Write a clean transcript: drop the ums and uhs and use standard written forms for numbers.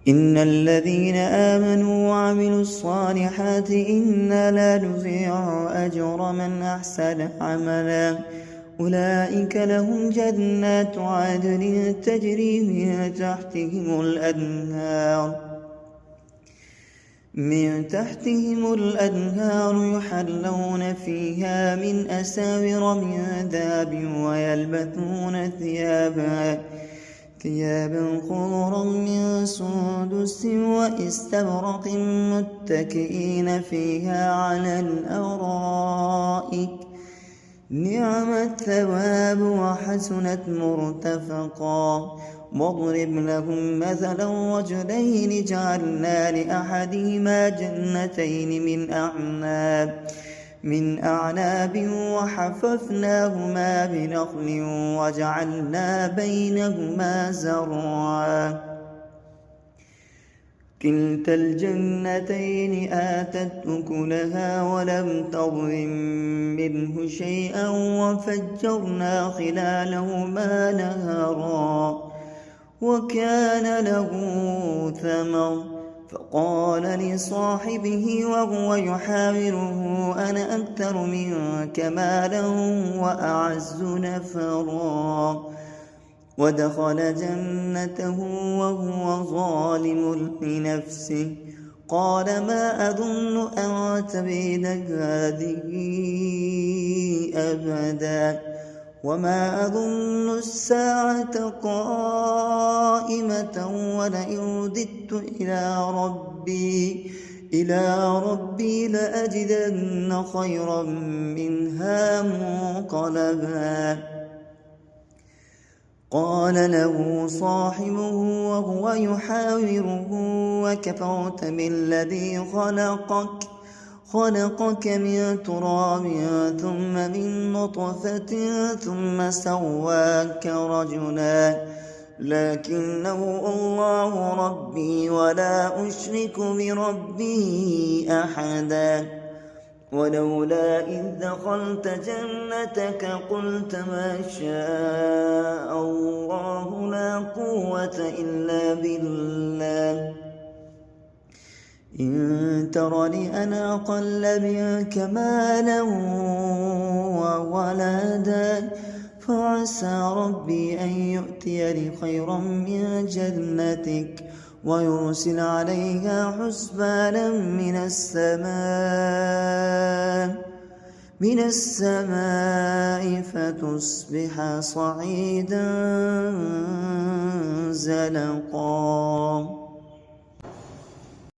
إن الذين آمنوا وعملوا الصالحات إنا لا نضيع أجر من أحسن عملا أولئك لهم جنات عدن تجري من تحتهم الأنهار يحلون فيها من أساور من ذهب ويلبسون ثيابا خضرا من سندس واستبرق متكئين فيها على الأرائك نعم الثواب وحسنت مرتفقا واضرب لهم مثلا رجلين جعلنا لأحدهما جنتين من أعناب وحففناهما بنخل وجعلنا بينهما زرعا كلتا الجنتين آتت أكلها ولم تظلم منه شيئا وفجرنا خلالهما نهرا وكان له ثمر فقال لصاحبه وهو يحاوره أنا أكثر منك مالا وأعز نفرا ودخل جنته وهو ظالم لنفسه قال ما أظن أن تبيد هذه أبدا وما أظن الساعة قائمة ولئن رددت إلى ربي لأجدن خيرا منها منقلبا قال له صاحبه وهو يحاوره وكفرت بالذي خلقك من تراب ثم من نطفة ثم سواك رجلا لكنه الله ربي ولا أشرك بربي أحدا ولولا إذ دخلت جنتك قلت ما شاء الله لا قوة إلا بالله إن ترني أنا أقل منك مالا وولدا فعسى ربي أن يؤتيني خيرا من جنتك ويرسل عليها حسبانا من السماء فتصبح صعيدا زلقا.